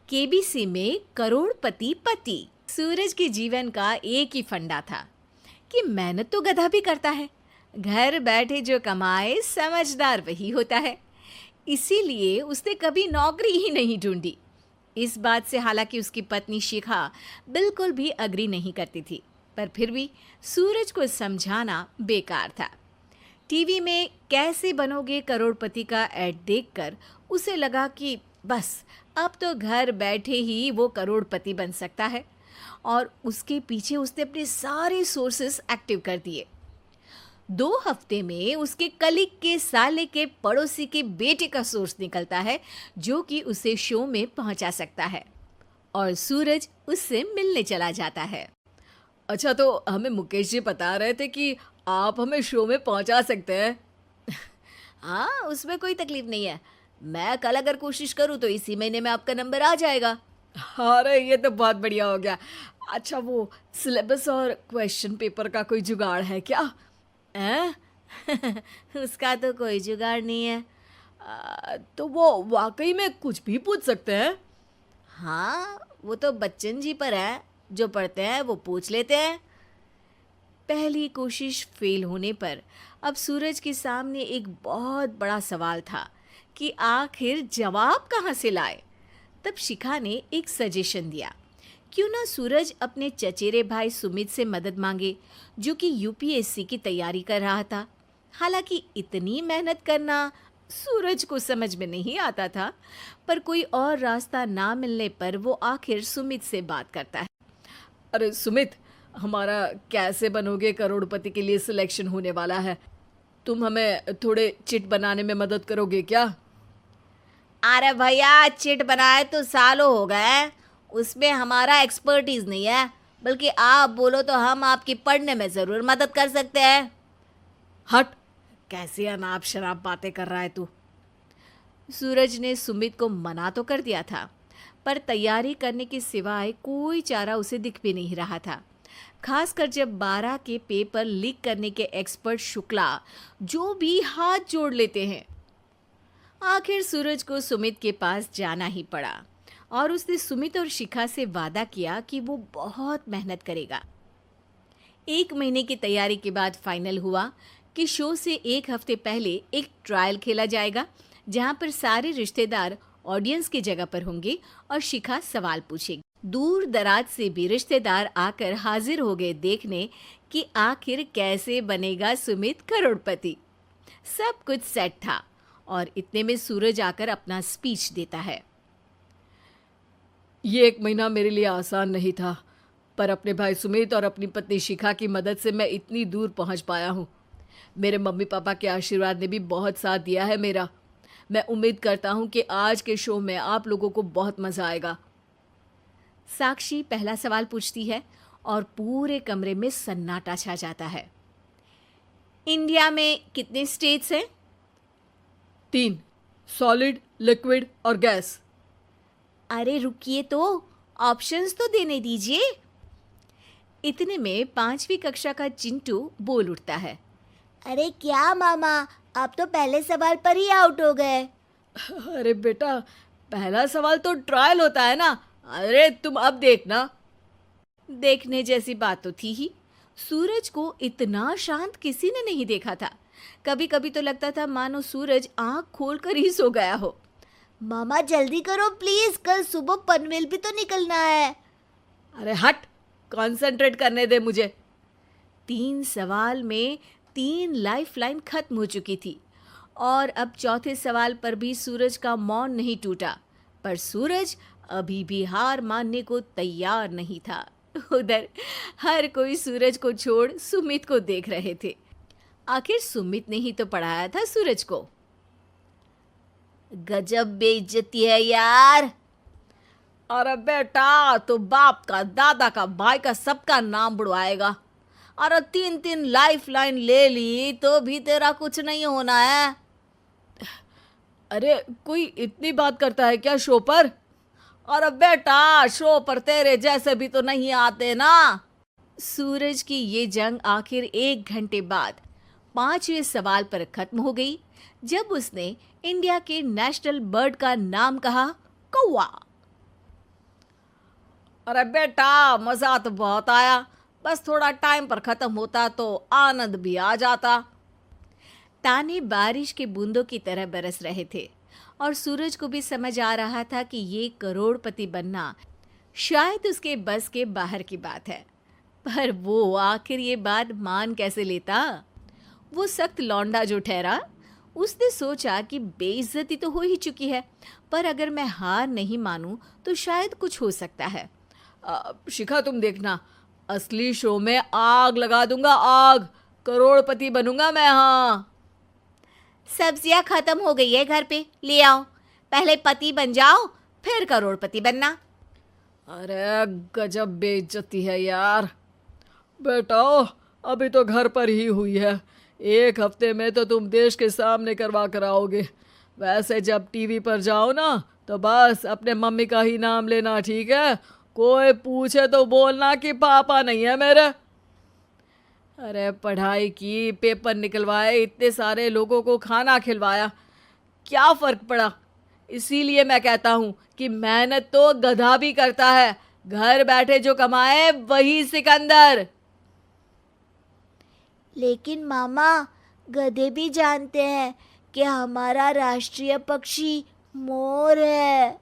KBC में करोड़पति पति। सूरज के जीवन का एक ही फंडा था कि मेहनत तो गधा भी करता है, घर बैठे जो कमाए समझदार वही होता है। इसीलिए उसने कभी नौकरी ही नहीं ढूंढी। इस बात से हालांकि उसकी पत्नी शिखा बिल्कुल भी अग्री नहीं करती थी, पर फिर भी सूरज को समझाना बेकार था। टीवी में कैसे बनोगे करोड़पति का ऐड देखकर उसे लगा कि बस अब तो घर बैठे ही वो करोड़पति बन सकता है, और उसके पीछे उसने अपने सारे सोर्सेस एक्टिव कर दिए। 2 हफ्ते में उसके कलीग के साले के पड़ोसी के बेटे का सोर्स निकलता है जो कि उसे शो में पहुंचा सकता है, और सूरज उससे मिलने चला जाता है। अच्छा, तो हमें मुकेश जी बता रहे थे कि आप हमें शो में पहुंचा सकते हैं। हाँ, उसमें कोई तकलीफ नहीं है। मैं कल अगर कोशिश करूँ तो इसी महीने में आपका नंबर आ जाएगा। अरे ये तो बहुत बढ़िया हो गया। अच्छा, वो सिलेबस और क्वेश्चन पेपर का कोई जुगाड़ है क्या? हैं? उसका तो कोई जुगाड़ नहीं है। तो वो वाकई में कुछ भी पूछ सकते हैं? हाँ, वो तो बच्चन जी पर है, जो पढ़ते हैं वो पूछ लेते हैं। पहली कोशिश फेल होने पर अब सूरज के सामने एक बहुत बड़ा सवाल था कि आखिर जवाब कहाँ से लाए। तब शिखा ने एक सजेशन दिया, क्यों ना सूरज अपने चचेरे भाई सुमित से मदद मांगे, जो कि यूपीएससी की तैयारी कर रहा था। हालांकि इतनी मेहनत करना सूरज को समझ में नहीं आता था, पर कोई और रास्ता ना मिलने पर वो आखिर सुमित से बात करता है। अरे सुमित, हमारा कैसे बनोगे करोड़पति के लिए सिलेक्शन होने वाला है। तुम हमें थोड़े चिट बनाने में मदद करोगे क्या? अरे भैया, चिट बनाए तो सालों हो गए, उसमें हमारा एक्सपर्टीज नहीं है, बल्कि आप बोलो तो हम आपकी पढ़ने में ज़रूर मदद कर सकते हैं। हट, कैसी अनाप शराब बातें कर रहा है तू। सूरज ने सुमित को मना तो कर दिया था, पर तैयारी करने के सिवाय कोई चारा उसे दिख भी नहीं रहा था। खासकर जब 12 के पेपर लीक करने के एक्सपर्ट शुक्ला जो भी हाथ जोड़ लेते हैं। आखिर सूरज को सुमित के पास जाना ही पड़ा, और उसने सुमित और शिखा से वादा किया कि वो बहुत मेहनत करेगा। 1 महीने की तैयारी के बाद फाइनल हुआ कि शो से 1 हफ्ते पहले एक ट्रायल खेला जाएगा, जहां पर सारे रिश्तेदार ऑडियंस की जगह पर होंगे और शिखा सवाल पूछेगी। दूर दराज से भी रिश्तेदार आकर हाजिर हो गए देखने कि आखिर कैसे बनेगा सुमित करोड़पति। सब कुछ सेट था, और इतने में सूरज आकर अपना स्पीच देता है। ये 1 महीना मेरे लिए आसान नहीं था, पर अपने भाई सुमित और अपनी पत्नी शिखा की मदद से मैं इतनी दूर पहुंच पाया हूँ। मेरे मम्मी पापा के आशीर्वाद ने भी बहुत साथ दिया है मेरा। मैं उम्मीद करता हूँ कि आज के शो में आप लोगों को बहुत मज़ा आएगा। साक्षी पहला सवाल पूछती है और पूरे कमरे में सन्नाटा छा जाता है। इंडिया में कितने स्टेट्स हैं? 3, सॉलिड, लिक्विड और गैस। अरे रुकिए, तो ऑप्शंस तो देने दीजिए। इतने में 5वीं कक्षा का चिंटू बोल उठता है। अरे क्या मामा, आप तो पहले सवाल पर ही आउट हो गए। अरे बेटा, पहला सवाल तो ट्रायल होता है ना। अरे तुम अब देखना। देखने जैसी बात तो थी ही। सूरज को इतना शांत किसी ने नहीं देखा था। कभी कभी तो लगता था मानो सूरज आंख खोलकर ही सो गया हो। मामा जल्दी करो प्लीज, कल सुबह पनवेल भी तो निकलना है। अरे हट, कंसंट्रेट करने दे मुझे। 3 सवाल में 3 लाइफलाइन खत्म हो चुकी थी, और अब चौथे सवाल पर भी सूरज का मौन नहीं टूटा। पर सूरज अभी भी हार मानने को तैयार नहीं था। उधर हर कोई सूरज को छोड़ सुमित को देख रहे थे। आखिर सुमित ने ही तो पढ़ाया था सूरज को। गजब बेइज्जती है यार। अरे बेटा, तो बाप का, दादा का, भाई का, सबका नाम बुड़वाएगा। अरे 3 लाइफलाइन ले ली तो भी तेरा कुछ नहीं होना है। अरे कोई इतनी बात करता है क्या शो पर? अरे बेटा, शो पर तेरे जैसे भी तो नहीं आते ना। सूरज की ये जंग आखिर 1 घंटे बाद 5वें सवाल पर खत्म हो गई, जब उसने इंडिया के नेशनल बर्ड का नाम कहा, कौवा। अरे बेटा, मजा तो बहुत आया, बस थोड़ा टाइम पर खत्म होता तो आनंद भी आ जाता। ताने बारिश के बूंदों की तरह बरस रहे थे और सूरज को भी समझ आ रहा था कि ये करोड़पति बनना शायद उसके बस के बाहर की बात है। पर वो आखिर ये बात मान कैसे लेता? वो सख्त लौंडा जो ठहरा, उसने सोचा कि बेइज्जती तो हो ही चुकी है, पर अगर मैं हार नहीं मानूं तो शायद कुछ हो सकता है। शिखा, तुम देखना, असली शो में आग लगा दूंगा, आग। करोड़पति बनूंगा मैं। हाँ, सब्जियां खत्म हो गई है घर पे, ले आओ। पहले पति बन जाओ, फिर करोड़पति बनना। अरे गजब बेइज्जती है यार। बेटा, अभी तो घर पर ही हुई है, 1 हफ्ते में तो तुम देश के सामने करवा कर आओगे। वैसे जब टीवी पर जाओ ना, तो बस अपने मम्मी का ही नाम लेना, ठीक है? कोई पूछे तो बोलना कि पापा नहीं है मेरे। अरे पढ़ाई की, पेपर निकलवाए, इतने सारे लोगों को खाना खिलवाया, क्या फ़र्क पड़ा? इसीलिए मैं कहता हूँ कि मेहनत तो गधा भी करता है, घर बैठे जो कमाए वही सिकंदर। लेकिन मामा, गधे भी जानते हैं कि हमारा राष्ट्रीय पक्षी मोर है।